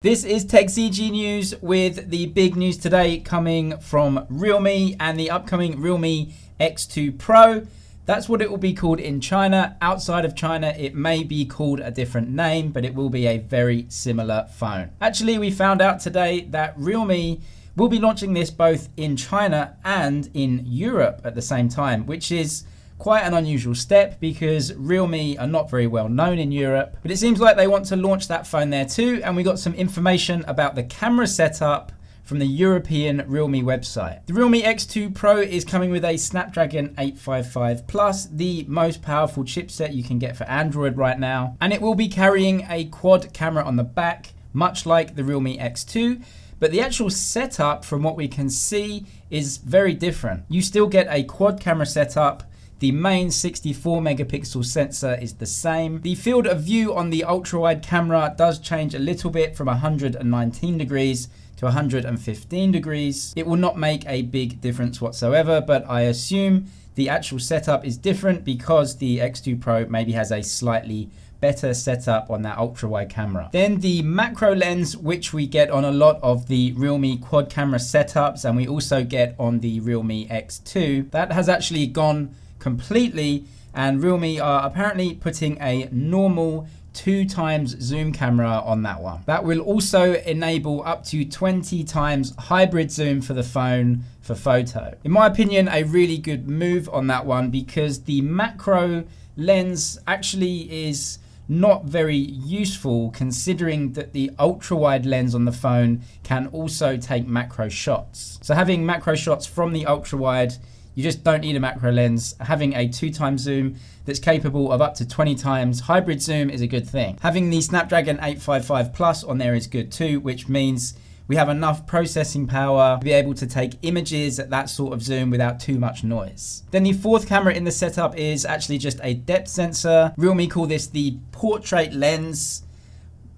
This is TechZG news with the big news today coming from Realme and the upcoming Realme X2 Pro. That's what it will be called in China. Outside of China, it may be called a different name, but it will be a very similar phone. Actually, we found out today that Realme will be launching this both in China and in Europe at the same time, which is quite an unusual step because Realme are not very well known in Europe, but it seems like they want to launch that phone there too. And we got some information about the camera setup from the European Realme website. The Realme X2 Pro is coming with a Snapdragon 855 Plus, the most powerful chipset you can get for Android right now. And it will be carrying a quad camera on the back, much like the Realme X2. But the actual setup, from what we can see, is very different. You still get a quad camera setup. The main 64 megapixel sensor is the same. The field of view on the ultra wide camera does change a little bit from 119 degrees to 115 degrees. It will not make a big difference whatsoever, but I assume the actual setup is different because the X2 Pro maybe has a slightly better setup on that ultra wide camera. Then the macro lens, which we get on a lot of the Realme quad camera setups, and we also get on the Realme X2, that has actually gone completely, and Realme are apparently putting a normal 2x zoom camera on that one. That will also enable up to 20 times hybrid zoom for the phone for photo. In my opinion, a really good move on that one because the macro lens actually is not very useful considering that the ultra wide lens on the phone can also take macro shots. So having macro shots from the ultra wide, you just don't need a macro lens. Having a 2x zoom that's capable of up to 20 times hybrid zoom is a good thing. Having the Snapdragon 855 Plus on there is good too, which means we have enough processing power to be able to take images at that sort of zoom without too much noise. Then the fourth camera in the setup is actually just a depth sensor. Realme call this the portrait lens.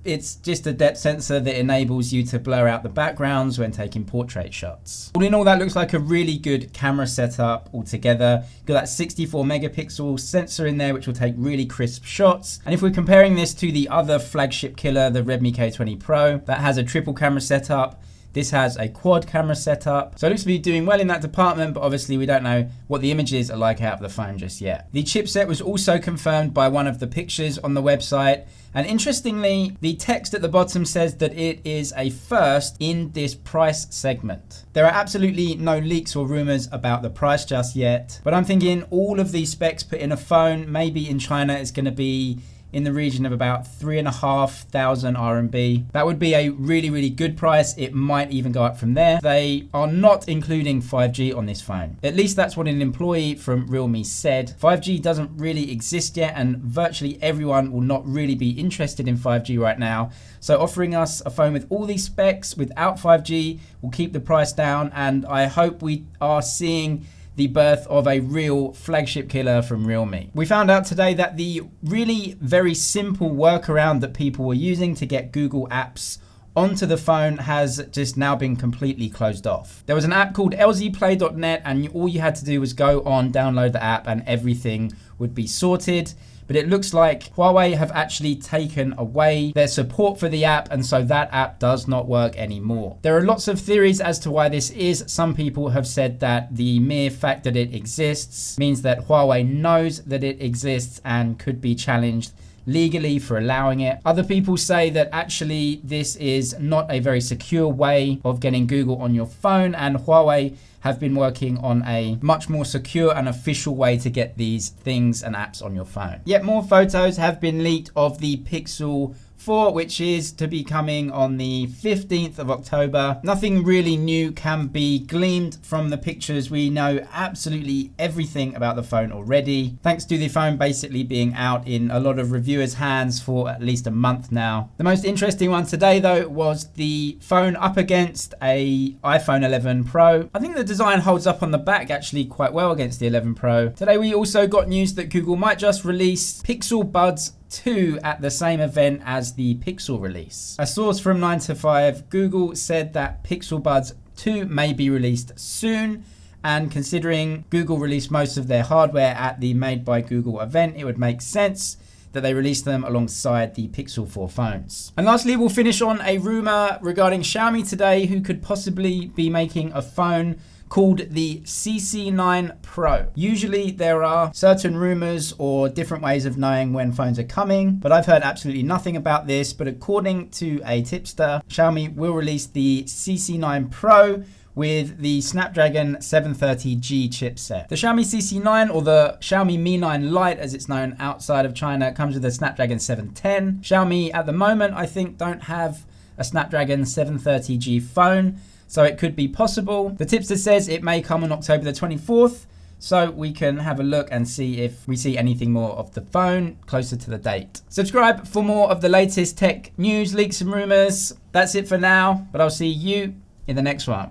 It's just a depth sensor that enables you to blur out the backgrounds when taking portrait shots. All in all, that looks like a really good camera setup altogether. You've got that 64 megapixel sensor in there, which will take really crisp shots. And if we're comparing this to the other flagship killer, the Redmi K20 Pro, that has a triple camera setup. This has a quad camera setup. So it looks to be doing well in that department, but obviously we don't know what the images are like out of the phone just yet. The chipset was also confirmed by one of the pictures on the website. And interestingly, the text at the bottom says that it is a first in this price segment. There are absolutely no leaks or rumors about the price just yet, but I'm thinking all of these specs put in a phone, maybe in China it's going to be in the region of about 3,500 RMB. That would be a really, really good price. It might even go up from there. They are not including 5G on this phone. At least that's what an employee from Realme said. 5G doesn't really exist yet, and virtually everyone will not really be interested in 5G right now. So offering us a phone with all these specs without 5G will keep the price down, and I hope we are seeing the birth of a real flagship killer from Realme. We found out today that the really very simple workaround that people were using to get Google apps onto the phone has just now been completely closed off. There was an app called lzplay.net, and all you had to do was go on, download the app, and everything would be sorted. But it looks like Huawei have actually taken away their support for the app, and so that app does not work anymore. There are lots of theories as to why this is. Some people have said that the mere fact that it exists means that Huawei knows that it exists and could be challenged legally for allowing it. Other people say that actually this is not a very secure way of getting Google on your phone, and Huawei have been working on a much more secure and official way to get these things and apps on your phone. Yet more photos have been leaked of the Pixel 4, which is to be coming on the 15th of October. Nothing really new can be gleaned from the pictures. We know absolutely everything about the phone already, thanks to the phone basically being out in a lot of reviewers' hands for at least a month now. The most interesting one today though was the phone up against a iPhone 11 Pro. I think the design holds up on the back actually quite well against the 11 Pro. Today we also got news that Google might just release Pixel Buds 2 at the same event as the Pixel release. A source from 9 to 5 Google said that Pixel Buds 2 may be released soon, and considering Google released most of their hardware at the Made by Google event, it would make sense that they released them alongside the Pixel 4 phones. And lastly, we'll finish on a rumor regarding Xiaomi today, who could possibly be making a phone called the CC9 Pro. Usually there are certain rumors or different ways of knowing when phones are coming, but I've heard absolutely nothing about this. But according to a tipster, Xiaomi will release the CC9 Pro with the Snapdragon 730G chipset. The Xiaomi CC9, or the Xiaomi Mi 9 Lite as it's known outside of China, comes with a Snapdragon 710. Xiaomi at the moment, I think, don't have a Snapdragon 730G phone, so it could be possible. The tipster says it may come on October the 24th, so we can have a look and see if we see anything more of the phone closer to the date. Subscribe for more of the latest tech news, leaks and rumors. That's it for now, but I'll see you in the next one.